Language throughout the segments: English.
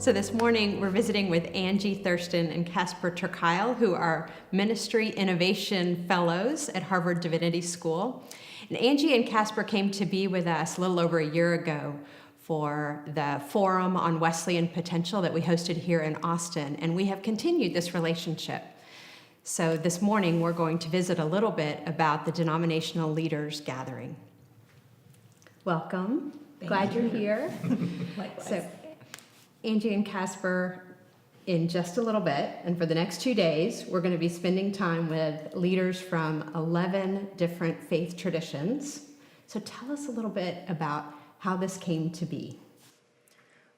So this morning we're visiting with Angie Thurston and Casper Kuile, who are Ministry Innovation Fellows at Harvard Divinity School. And Angie and Casper came to be with us a little over a year ago for the Forum on Wesleyan Potential that we hosted here in Austin, and we have continued this relationship. So this morning we're going to visit a little bit about the Denominational Leaders Gathering. Welcome. Glad you're here. Likewise. So, Angie and Casper, in just a little bit, and for the next 2 days, we're going to be spending time with leaders from 11 different faith traditions. So tell us a little bit about how this came to be.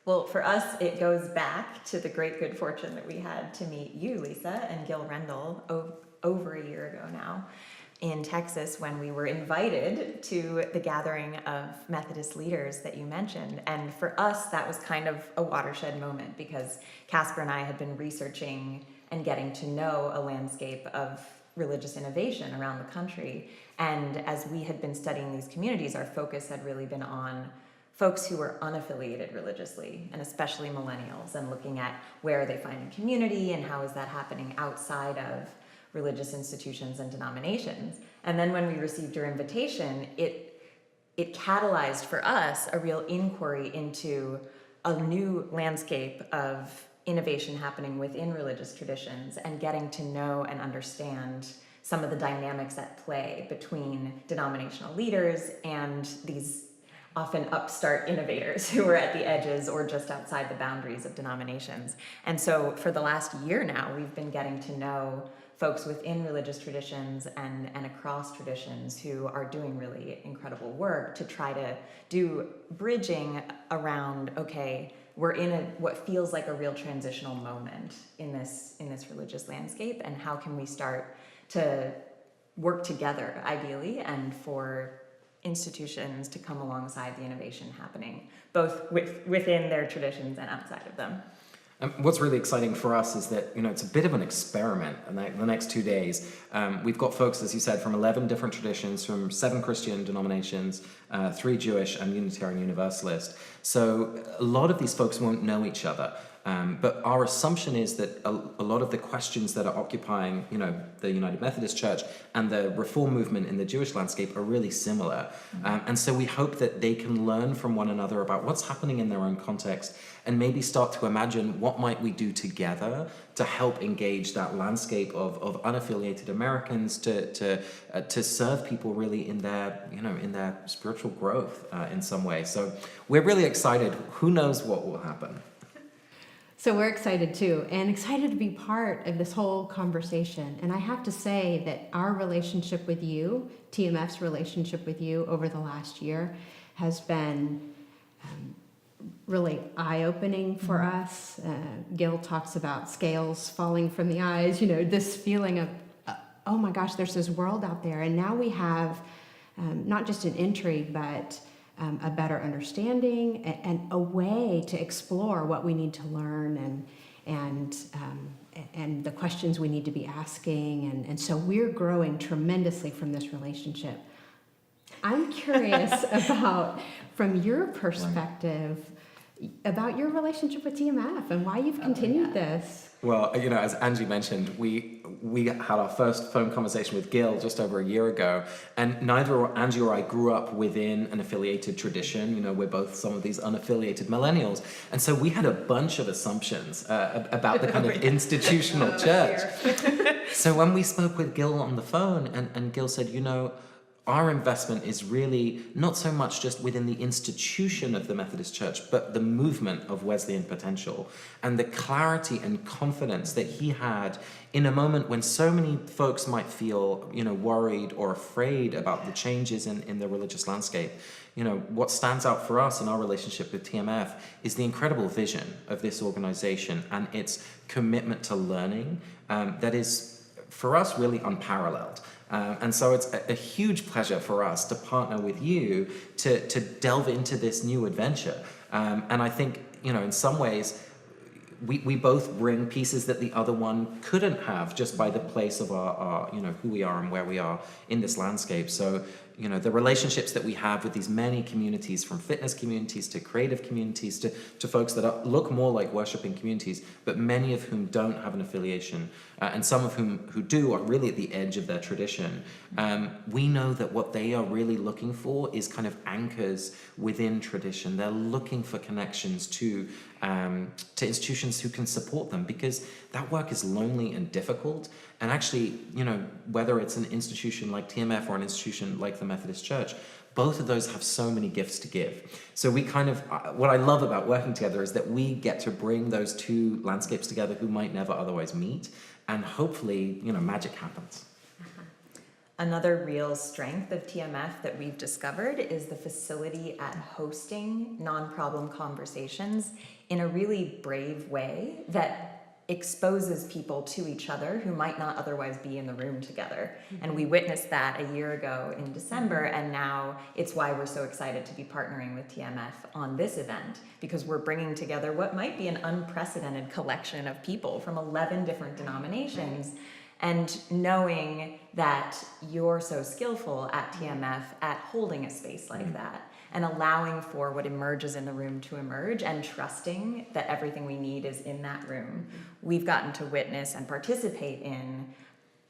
Well, for us, it goes back to the great good fortune that we had to meet you, Lisa, and Gil Rendell over a year ago now in Texas when we were invited to the gathering of Methodist leaders that you mentioned. And for us, that was kind of a watershed moment because Casper and I had been researching and getting to know a landscape of religious innovation around the country. And as we had been studying these communities, our focus had really been on folks who were unaffiliated religiously, and especially millennials, and looking at where are they finding community and how is that happening outside of religious institutions and denominations. And then when we received your invitation, it catalyzed for us a real inquiry into a new landscape of innovation happening within religious traditions and getting to know and understand some of the dynamics at play between denominational leaders and these often upstart innovators who are at the edges or just outside the boundaries of denominations. And so for the last year now, we've been getting to know folks within religious traditions and across traditions who are doing really incredible work to try to do bridging around, okay, we're in what feels like a real transitional moment in this religious landscape, and how can we start to work together, ideally, and for institutions to come alongside the innovation happening, both within their traditions and outside of them. What's really exciting for us is that, it's a bit of an experiment. And the next 2 days, we've got folks, as you said, from 11 different traditions, from 7 Christian denominations, 3 Jewish and Unitarian Universalist. So a lot of these folks won't know each other. But our assumption is that a lot of the questions that are occupying, the United Methodist Church and the Reform movement in the Jewish landscape are really similar. And so we hope that they can learn from one another about what's happening in their own context and maybe start to imagine what might we do together to help engage that landscape of unaffiliated Americans to serve people really in their spiritual growth in some way. So we're really excited. Who knows what will happen? So we're excited too, and excited to be part of this whole conversation. And I have to say that our relationship with you, TMF's relationship with you over the last year, has been really eye-opening for us. Gil talks about scales falling from the eyes, this feeling of, oh my gosh, there's this world out there. And now we have not just an entry, but a better understanding and a way to explore what we need to learn and the questions we need to be asking. And so we're growing tremendously from this relationship. I'm curious about, from your perspective, about your relationship with TMF and why you've continued this. Well, as Angie mentioned, we had our first phone conversation with Gil just over a year ago, and neither Angie or I grew up within an affiliated tradition. We're both some of these unaffiliated millennials, and so we had a bunch of assumptions about the kind of institutional church. So when we spoke with Gil on the phone, and Gil said, our investment is really not so much just within the institution of the Methodist Church, but the movement of Wesleyan potential and the clarity and confidence that he had in a moment when so many folks might feel, worried or afraid about the changes in the religious landscape. What stands out for us in our relationship with TMF is the incredible vision of this organization and its commitment to learning that is, for us, really unparalleled. And so it's a huge pleasure for us to partner with you to delve into this new adventure. And I think, in some ways, we both bring pieces that the other one couldn't have just by the place of our who we are and where we are in this landscape. So, the relationships that we have with these many communities, from fitness communities to creative communities to folks that look more like worshiping communities, but many of whom don't have an affiliation, and some of whom who do are really at the edge of their tradition. We know that what they are really looking for is kind of anchors within tradition. They're looking for connections to institutions who can support them, because that work is lonely and difficult. And actually, whether it's an institution like TMF or an institution like the Methodist Church, both of those have so many gifts to give. So we kind of, what I love about working together is that we get to bring those two landscapes together who might never otherwise meet, and hopefully, magic happens. Another real strength of TMF that we've discovered is the facility at hosting non-problem conversations in a really brave way that exposes people to each other who might not otherwise be in the room together. And we witnessed that a year ago in December, and now it's why we're so excited to be partnering with TMF on this event, because we're bringing together what might be an unprecedented collection of people from 11 different denominations. And knowing that you're so skillful at TMF at holding a space like that and allowing for what emerges in the room to emerge, and trusting that everything we need is in that room, we've gotten to witness and participate in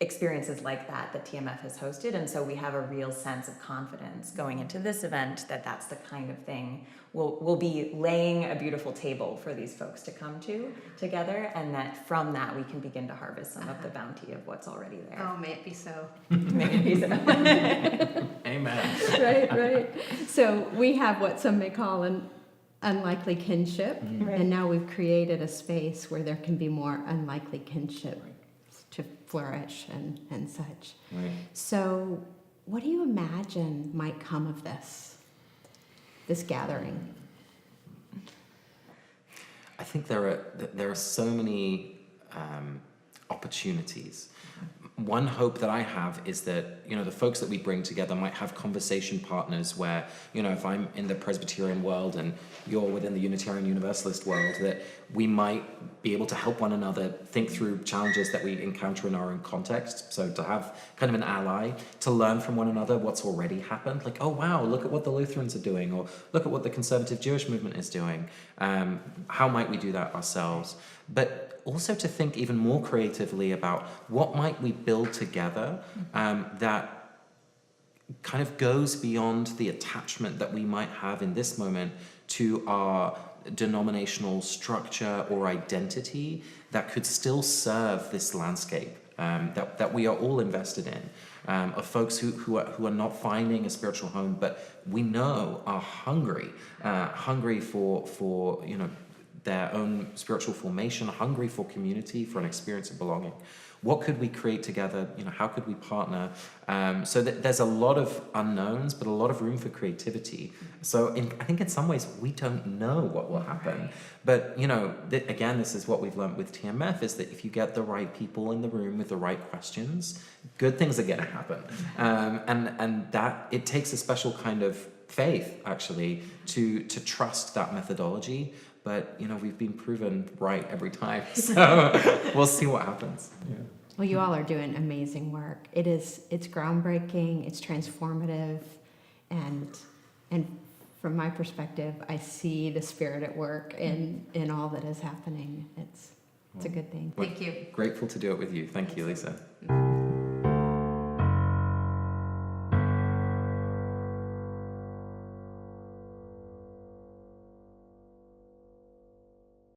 experiences like that TMF has hosted. And so we have a real sense of confidence going into this event that that's the kind of thing we'll be laying a beautiful table for these folks to come to together, and that from that we can begin to harvest some of the bounty of what's already there. Oh, may it be so. May it be so. Amen. Right. So we have what some may call an unlikely kinship, Right. and now we've created a space where there can be more unlikely kinship to flourish and such. Right. So what do you imagine might come of this gathering? I think there are so many opportunities. One hope that I have is that, the folks that we bring together might have conversation partners where, if I'm in the Presbyterian world and you're within the Unitarian Universalist world, that we might be able to help one another think through challenges that we encounter in our own context. So to have kind of an ally, to learn from one another what's already happened. Like, oh, wow, look at what the Lutherans are doing, or look at what the conservative Jewish movement is doing. How might we do that ourselves? But also to think even more creatively about what might we build together that kind of goes beyond the attachment that we might have in this moment to our denominational structure or identity, that could still serve this landscape that we are all invested in, of folks who are not finding a spiritual home, but we know are hungry for their own spiritual formation, hungry for community, for an experience of belonging. What could we create together? How could we partner? So that there's a lot of unknowns, but a lot of room for creativity. So I think in some ways we don't know what will happen. But, again, this is what we've learned with TMF, is that if you get the right people in the room with the right questions, good things are going to happen. And that it takes a special kind of faith, actually, to trust that methodology. But, we've been proven right every time. So we'll see what happens. Yeah. Well, you all are doing amazing work. It's groundbreaking, it's transformative, and from my perspective, I see the Spirit at work in all that is happening. It's a good thing. We're Thank you. Grateful to do it with you. Thank you, Lisa.